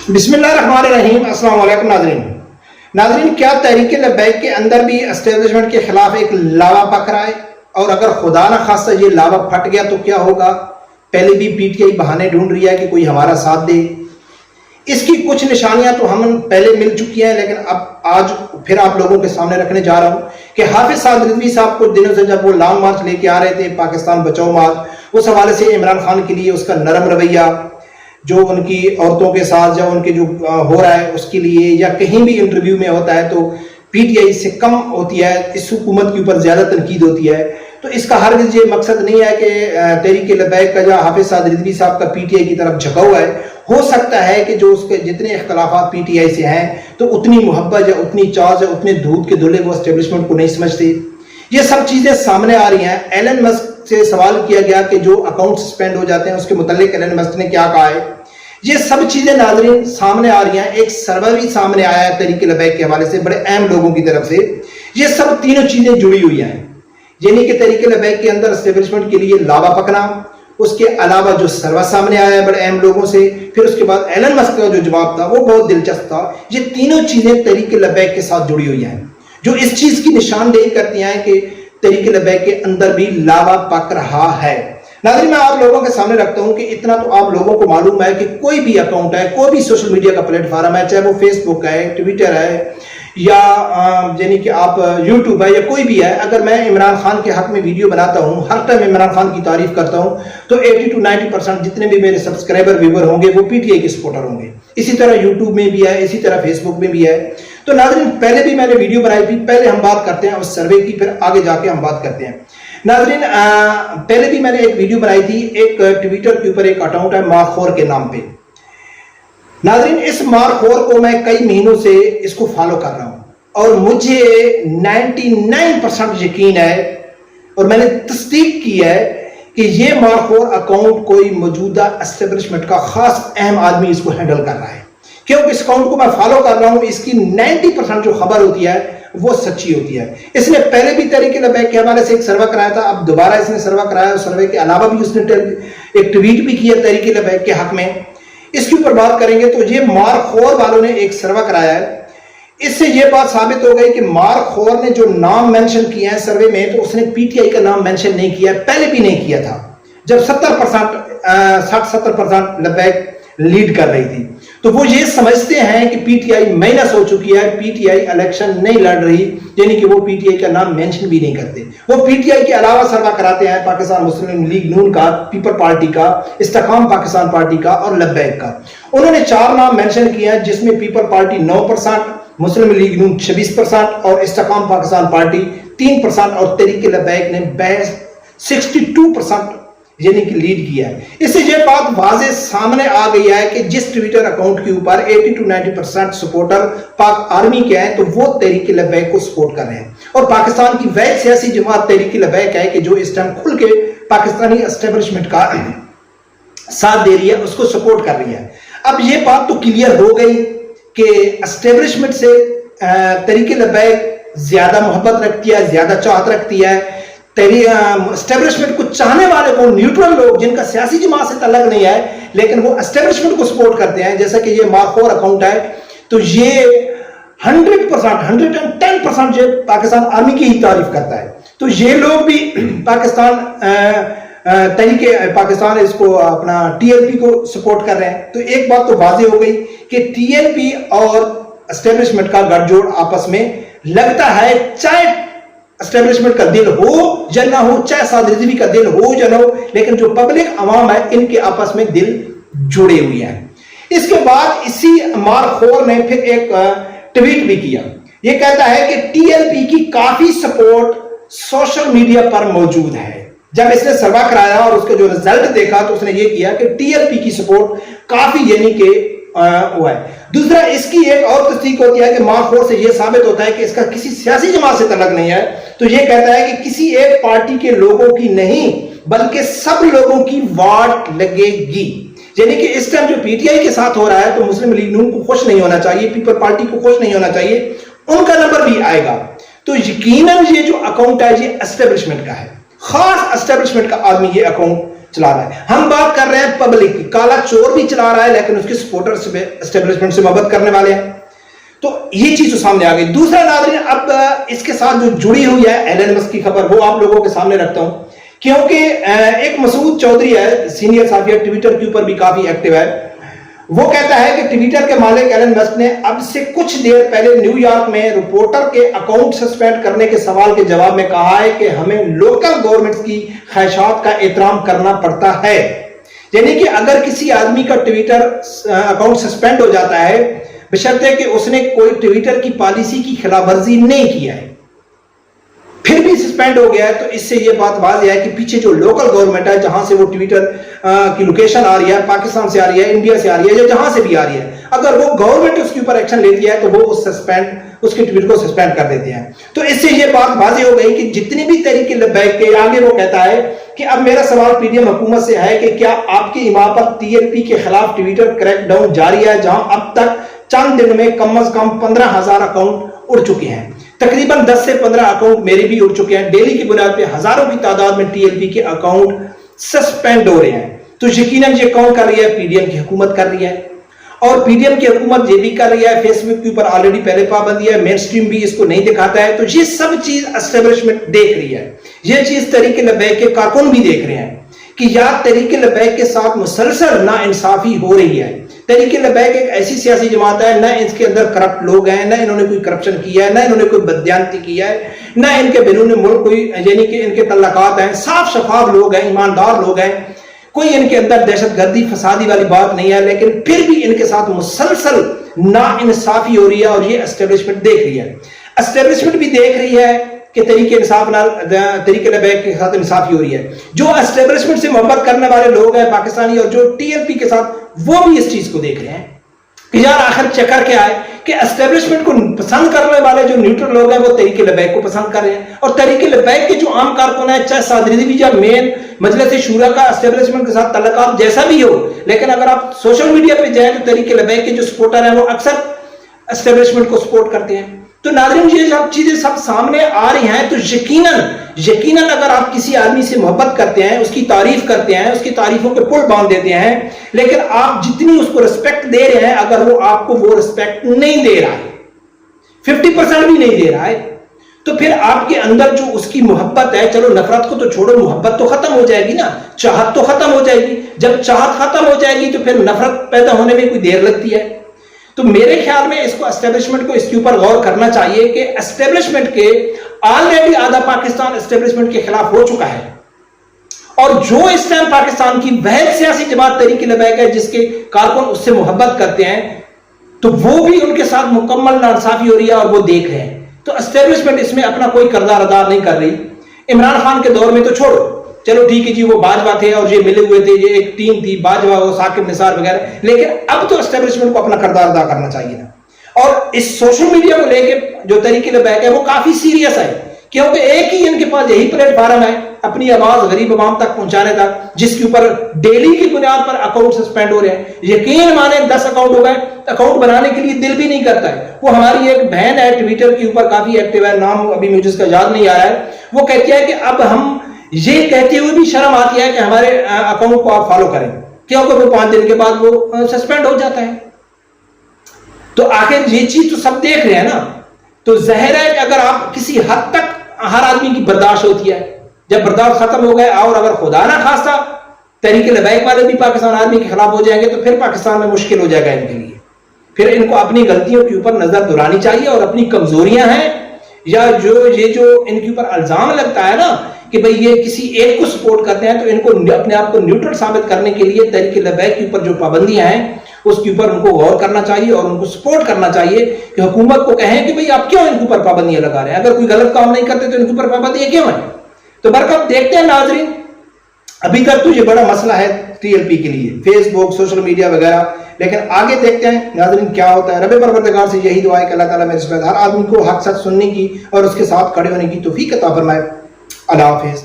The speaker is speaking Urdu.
بسم اللہ الرحمن الرحیم۔ السلام علیکم ناظرین، کیا تحریک لبیک کے اندر بھی اسٹیبلشمنٹ کے خلاف ایک لاوا پک رہا ہے؟ اور اگر خدا نہ خواستہ یہ لاوا پھٹ گیا تو کیا ہوگا؟ پہلے بھی پی ٹی آئی بہانے ڈھونڈ رہی ہے کہ کوئی ہمارا ساتھ دے۔ اس کی کچھ نشانیاں تو ہم پہلے مل چکی ہیں، لیکن اب آج پھر آپ لوگوں کے سامنے رکھنے جا رہا ہوں کہ حافظ سعد رضوی صاحب کچھ دنوں سے جب وہ لانگ مارچ لے کے آ رہے تھے، پاکستان بچاؤ مارچ، اس حوالے سے عمران خان کے لیے اس کا نرم رویہ، جو ان کی عورتوں کے ساتھ یا ان کے جو ہو رہا ہے اس کے لیے، یا کہیں بھی انٹرویو میں ہوتا ہے تو پی ٹی آئی سے کم ہوتی ہے، اس حکومت کے اوپر زیادہ تنقید ہوتی ہے۔ تو اس کا ہرگز یہ مقصد نہیں ہے کہ تحریک لبیک کا یا حافظ سعد رضوی صاحب کا پی ٹی آئی کی طرف جھکا ہوا ہے۔ ہو سکتا ہے کہ جو اس کے جتنے اختلافات پی ٹی آئی سے ہیں تو اتنی محبت یا اتنی چاز یا اتنے دودھ کے دھلے وہ اسٹیبلشمنٹ کو نہیں سمجھتے۔ یہ سب چیزیں سامنے آ رہی ہیں۔ ایلن مسک سے سوال کیا گیا کہ جو اکاؤنٹ سسپینڈ ہو جاتے ہیں اس کے متعلق ایلن مسک نے کیا کہا ہے۔ یہ سب چیزیں ناظرین سامنے آ رہی ہیں۔ ایک سروے بھی سامنے آیا ہے تحریک لبیک کے حوالے سے بڑے اہم لوگوں کی طرف سے۔ یہ سب تینوں چیزیں جڑی ہوئی ہیں، یعنی کہ تحریک لبیک کے اندر اسٹیبلشمنٹ کے لیے لاوا پکنا، اس کے علاوہ جو سروے سامنے آیا ہے بڑے اہم لوگوں سے، پھر اس کے بعد ایلن مسک کا جو جواب تھا وہ بہت دلچسپ تھا۔ یہ تینوں چیزیں تحریک لبیک کے ساتھ جڑی ہوئی ہیں، جو اس چیز کی نشاندہی کرتی ہیں کہ تحریک لبیک کے اندر بھی لاوا پک رہا ہے۔ ناظرین، میں آپ لوگوں کے سامنے رکھتا ہوں کہ اتنا تو آپ لوگوں کو معلوم ہے کہ کوئی بھی اکاؤنٹ ہے، کوئی بھی سوشل میڈیا کا پلیٹ فارم ہے، چاہے وہ فیس بک ہے، ٹویٹر ہے، یا یعنی کہ آپ یوٹیوب ہے، یا کوئی بھی ہے، اگر میں عمران خان کے حق میں ویڈیو بناتا ہوں، ہر ٹائم عمران خان کی تعریف کرتا ہوں، تو 80 to 90% جتنے بھی میرے سبسکرائبر ویور ہوں گے وہ پی ٹی آئی کے سپورٹر ہوں گے۔ اسی طرح یوٹیوب میں بھی ہے، اسی طرح فیس بک میں بھی ہے۔ تو ناظرین، پہلے بھی میں نے ویڈیو بنائی تھی، پہلے ہم بات کرتے ہیں اس سروے کی، پھر آگے جا کے ہم بات کرتے ہیں۔ ناظرین، پہلے بھی میں نے ایک ویڈیو بنائی تھی، ایک ٹویٹر کے اوپر ایک اکاؤنٹ ہے مارخور کے نام پہ۔ ناظرین، اس مارخور کو میں کئی مہینوں سے اس کو فالو کر رہا ہوں اور مجھے 99% یقین ہے اور میں نے تصدیق کی ہے کہ یہ مارخور اکاؤنٹ کوئی موجودہ اسٹیبلشمنٹ کا خاص اہم آدمی اس کو ہینڈل کر رہا ہے، کیونکہ اس اکاؤنٹ کو میں فالو کر رہا ہوں۔ اس کی 90% جو خبر ہوتی ہے وہ سچی ہوتی ہے۔ اس نے پہلے بھی تحریک لبیک کے حوالے سے ایک سروے کرایا تھا، اب دوبارہ اس نے سروے کرایا، اور سروے کے علاوہ بھی اس نے ایک ٹویٹ بھی کیا تحریک لبیک کے حق میں۔ اس کے اوپر بات کریں گے تو یہ مارخور والوں نے ایک سروے کرایا ہے۔ اس سے یہ بات ثابت ہو گئی کہ مارخور نے جو نام مینشن کیا ہے سروے میں، تو اس نے پی ٹی آئی کا نام مینشن نہیں کیا، پہلے بھی نہیں کیا تھا جب 60-70% لبیک لیڈ کر رہی تھی۔ تو وہ یہ سمجھتے ہیں کہ پی ٹی آئی مائنس ہو چکی ہے، پی ٹی آئی الیکشن نہیں لڑ رہی، یعنی کہ وہ پی ٹی آئی کا نام مینشن بھی نہیں کرتے۔ وہ پی ٹی آئی کے علاوہ سروے کراتے ہیں پاکستان مسلم لیگ نون کا، پیپل پارٹی کا، استحکام پاکستان پارٹی کا اور لبیک کا۔ انہوں نے 4 نام مینشن کیے ہیں، جس میں پیپل پارٹی 9%، مسلم لیگ نون 26% اور استحکام پاکستان پارٹی 3%، اور تحریک لبیک نے 62% یعنی کہ لیڈ کیا ہے۔ اس سے یہ بات واضح سامنے آ گئی ہے کہ جس ٹویٹر اکاؤنٹ کے اوپر 80 to 90% سپورٹر پاک آرمی کے ہیں تو وہ تحریک لبیک کو سپورٹ کر رہے ہیں، اور پاکستان کی واحد سیاسی جماعت تحریک لبیک ہے کہ جو اس ٹائم کھل کے پاکستانی اسٹیبلشمنٹ کا ساتھ دے رہی ہے، اس کو سپورٹ کر رہی ہے۔ اب یہ بات تو کلیئر ہو گئی کہ اسٹیبلشمنٹ سے تحریک لبیک زیادہ محبت رکھتی ہے، زیادہ چاہت رکھتی ہے۔ اسٹیبلشمنٹ کو چاہنے والے کو، نیوٹرل لوگ جن کا سیاسی جماعت سے تعلق نہیں ہے لیکن وہ اسٹیبلشمنٹ کو سپورٹ کرتے ہیں، جیسا کہ یہ مارخور اکاؤنٹ ہے، تو یہ 110% جو پاکستان آرمی کی ہی تعریف کرتا ہے۔ تو یہ لوگ بھی پاکستان تحریک پاکستان اس کو اپنا ٹی ایل پی کو سپورٹ کر رہے ہیں۔ تو ایک بات تو واضح ہو گئی کہ ٹی ایل پی اور اسٹیبلشمنٹ کا گٹھ جوڑ آپس میں لگتا ہے، چاہے اسٹیبلشمنٹ کا دل ہو یا نہ ہو، چاہے سعد رضوی کا دل ہو یا نہ ہو، لیکن جو پبلک عوام ہے ان کے آپس میں دل جڑے ہوئے ہیں۔ اس کے بعد اسی مارخور نے پھر ایک ٹویٹ بھی کیا۔ یہ کہتا ہے کہ ٹی ایل پی کی کافی سپورٹ سوشل میڈیا پر موجود ہے۔ جب اس نے سروے کرایا اور اس کا جو رزلٹ دیکھا تو اس نے یہ کیا کہ ٹی ایل پی کی سپورٹ کافی یعنی کہ ہوا ہے۔ دوسرا، اس کی ایک اور تصدیق ہوتی ہے کہ مارخور سے یہ ثابت ہوتا ہے کہ اس کا کسی سیاسی جماعت سے تعلق نہیں ہے، تو یہ کہتا ہے کہ کسی ایک پارٹی کے لوگوں کی نہیں بلکہ سب لوگوں کی واٹ لگے گی۔ یعنی کہ اس ٹائم جو پی ٹی آئی کے ساتھ ہو رہا ہے تو مسلم لیگ نون کو خوش نہیں ہونا چاہیے، پیپل پارٹی کو خوش نہیں ہونا چاہیے، ان کا نمبر بھی آئے گا۔ تو یقیناً یہ جو اکاؤنٹ ہے یہ اسٹیبلشمنٹ کا ہے، خاص اسٹیبلشمنٹ کا آدمی یہ اکاؤنٹ چلا رہا ہے. ہم بات کر رہے ہیں پبلک کی. کالا چور بھی چلا رہا ہے لیکن اس کے سپورٹر اسٹیبلشمنٹ سے محبت کرنے والے ہیں. تو یہ چیز تو سامنے آ گئی. دوسرا ناظرین, اب اس کے ساتھ جو جڑی ہوئی ہے ایلن مسک کی خبر, وہ آپ لوگوں کے سامنے رکھتا ہوں, کیونکہ ایک مسعود چودھری ہے, سینئر صحافی ہے, ٹویٹر کے اوپر بھی کافی ایکٹیو ہے. وہ کہتا ہے کہ ٹویٹر کے مالک ایلن مسک نے اب سے کچھ دیر پہلے نیو یارک میں رپورٹر کے اکاؤنٹ سسپینڈ کرنے کے سوال کے جواب میں کہا ہے کہ ہمیں لوکل گورنمنٹس کی خواہشات کا احترام کرنا پڑتا ہے. یعنی کہ اگر کسی آدمی کا ٹویٹر اکاؤنٹ سسپینڈ ہو جاتا ہے بشرطے کہ اس نے کوئی ٹویٹر کی پالیسی کی خلاف ورزی نہیں کیا ہے, پھر بھی سسپینڈ ہو گیا ہے, تو اس سے یہ بات واضح ہے کہ پیچھے جو لوکل گورنمنٹ ہے جہاں سے وہ ٹویٹر کی لوکیشن آ رہی ہے, پاکستان سے آ رہی ہے, انڈیا سے آ رہی ہے, یا جہاں سے بھی آ رہی ہے, اگر وہ گورنمنٹ اس کے اوپر ایکشن لیتی ہے تو وہ اس کے ٹویٹ کو سسپینڈ کر دیتے ہیں. تو اس سے یہ بات واضح ہو گئی کہ جتنی بھی تحریک لبیک کے آگے وہ کہتا ہے کہ اب میرا سوال پی ڈی ایم حکومت سے ہے کہ کیا آپ کی ایما پر ٹی ایل پی کے خلاف ٹویٹر کریک ڈاؤن جاری ہے, جہاں اب تک چند دن میں کم از کم 15,000 اکاؤنٹ اڑ چکے ہیں. تقریباً 10 سے 15 اکاؤنٹ میرے بھی اڑ چکے ہیں. ڈیلی کی بنیاد پہ ہزاروں کی تعداد میں ٹی ایل پی کے اکاؤنٹ سسپینڈ ہو رہے ہیں. تو یقیناً یہ کون کر رہی ہے؟ پی ڈی ایم کی حکومت کر رہی ہے, اور پی ڈی ایم کی حکومت یہ بھی کر رہی ہے. فیس بک کے اوپر آلریڈی پہلے پابندی ہے, مین سٹریم بھی اس کو نہیں دکھاتا ہے. تو یہ سب چیز اسٹیبلشمنٹ دیکھ رہی ہے. یہ چیز تحریک لبیک کے کارکن بھی دیکھ رہے ہیں کہ یار تحریک لبیک کے ساتھ مسلسل ناانصافی ہو رہی ہے. تحریک لبیک ایک ایسی سیاسی جماعت ہے, نہ اس کے اندر کرپٹ لوگ ہیں, نہ انہوں نے کوئی کرپشن کیا ہے, نہ انہوں نے کوئی بددیانتی کیا ہے, نہ ان کے بیرون ملک کوئی یعنی کہ ان کے تعلقات ہیں, صاف شفاف لوگ ہیں, ایماندار لوگ ہیں, کوئی ان کے اندر دہشت گردی فسادی والی بات نہیں ہے. لیکن پھر بھی ان کے ساتھ مسلسل ناانصافی ہو رہی ہے, اور یہ اسٹیبلشمنٹ دیکھ رہی ہے. اسٹیبلشمنٹ بھی دیکھ رہی ہے کہ تحریک انصاف تحریک لبیک کے ساتھ انصافی ہو رہی ہے. جو اسٹیبلشمنٹ سے محبت کرنے والے لوگ ہیں پاکستانی, اور جو ٹی ایل پی کے ساتھ, وہ بھی اس چیز کو دیکھ رہے ہیں کہ یار آخر چکر کیا ہے کہ اسٹیبلشمنٹ کو پسند کرنے والے جو نیوٹرل لوگ ہیں وہ تحریک لبیک کو پسند کر رہے ہیں, اور تحریک لبیک کے جو عام کارکن ہیں, چاہے صدر بھی یا مین مجلس شورا کا اسٹیبلشمنٹ کے ساتھ تعلقات جیسا بھی ہو, لیکن اگر آپ سوشل میڈیا پہ جائیں تو تحریک لبیک کے جو سپورٹر ہیں وہ اکثر اسٹیبلشمنٹ کو سپورٹ کرتے ہیں. تو ناظرین یہ سب چیزیں سب سامنے آ رہی ہیں, تو یقیناً اگر آپ کسی آدمی سے محبت کرتے ہیں, اس کی تعریف کرتے ہیں, اس کی تعریفوں کے پل باندھ دیتے ہیں, لیکن آپ جتنی اس کو رسپیکٹ دے رہے ہیں, اگر وہ آپ کو وہ رسپیکٹ نہیں دے رہا ہے, 50% بھی نہیں دے رہا ہے, تو پھر آپ کے اندر جو اس کی محبت ہے, چلو نفرت کو تو چھوڑو, محبت تو ختم ہو جائے گی نا, چاہت تو ختم ہو جائے گی. جب چاہت ختم ہو جائے گی تو پھر نفرت پیدا ہونے میں کوئی دیر لگتی ہے. تو میرے خیال میں اس کو اسٹیبلشمنٹ کو اس کے اوپر غور کرنا چاہیے کہ اسٹیبلشمنٹ کے آلریڈی آدھا پاکستان اسٹیبلشمنٹ کے خلاف ہو چکا ہے, اور جو اس ٹائم پاکستان کی واحد سیاسی جماعت تحریک لبیک ہے جس کے کارکن اس سے محبت کرتے ہیں, تو وہ بھی ان کے ساتھ مکمل ناانصافی ہو رہی ہے, اور وہ دیکھ رہے ہیں. تو اسٹیبلشمنٹ اس میں اپنا کوئی کردار ادا نہیں کر رہی. عمران خان کے دور میں تو چھوڑو, چلو ٹھیک ہے جی, وہ باجوہ تھے اور یہ ملے ہوئے تھے, یہ ایک ٹیم تھی, باجوہ وہ ثاقب نثار وغیرہ, لیکن اب تو اسٹیبلشمنٹ کو اپنا کردار ادا کرنا چاہیے نا. اور اس سوشل میڈیا کو لے کے جو تحریک لبیک ہے وہ کافی سیریس ہے, کیونکہ ایک ہی ان کے پاس یہی پلیٹ فارم ہے اپنی آواز غریب عوام تک پہنچانے تک, جس کے اوپر ڈیلی کی بنیاد پر اکاؤنٹ سسپینڈ ہو رہے ہیں. یقین مانے 10 اکاؤنٹ ہو گئے, اکاؤنٹ بنانے کے لیے دل بھی نہیں کرتا ہے. وہ ہماری ایک بہن ہے ٹویٹر کے اوپر کافی ایکٹیو ہے, نام ابھی مجھے اس کا یاد نہیں آ رہا ہے, وہ کہتی ہے کہ اب ہم یہ کہتے ہوئے بھی شرم آتی ہے کہ ہمارے اکاؤنٹ کو آپ فالو کریں, کیونکہ وہ 5 دن کے بعد وہ سسپینڈ ہو جاتا ہے. تو آخر یہ چیز تو سب دیکھ رہے ہیں نا. تو ظاہر ہے کہ اگر آپ کسی حد تک, ہر آدمی کی برداشت ہوتی ہے, جب برداشت ختم ہو گئے اور اگر خدا نہ خواستہ تحریک لبیک والے بھی پاکستان آرمی کے خلاف ہو جائیں گے, تو پھر پاکستان میں مشکل ہو جائے گا ان کے لیے. پھر ان کو اپنی غلطیوں کے اوپر نظر دہرانی چاہیے, اور اپنی کمزوریاں ہیں یا یہ جو ان کے اوپر الزام لگتا ہے نا کہ بھئی یہ کسی ایک کو سپورٹ کرتے ہیں, تو ان کو اپنے آپ کو نیوٹرل ثابت کرنے کے لیے تحریک لبیک کے اوپر جو پابندیاں ہیں اس کے اوپر ان کو غور کرنا چاہیے, اور ان کو سپورٹ کرنا چاہیے کہ حکومت کو کہیں کہ بھئی آپ کیوں ان کے اوپر پابندیاں لگا رہے ہیں, اگر کوئی غلط کام نہیں کرتے تو ان کے اوپر پابندیاں کیوں ہیں. تو برکت دیکھتے ہیں ناظرین, ابھی تک تو یہ بڑا مسئلہ ہے ٹی ایل پی کے لیے, فیس بک, سوشل میڈیا وغیرہ, لیکن آگے دیکھتے ہیں ناظرین کیا ہوتا ہے. رب پروردگار سے یہی دعا ہے کہ اللہ تعالیٰ میرے ہر آدمی کو حق سچ سننے کی اور اس کے ساتھ کھڑے ہونے کی توفیق عطا فرمائے. اللہ حافظ.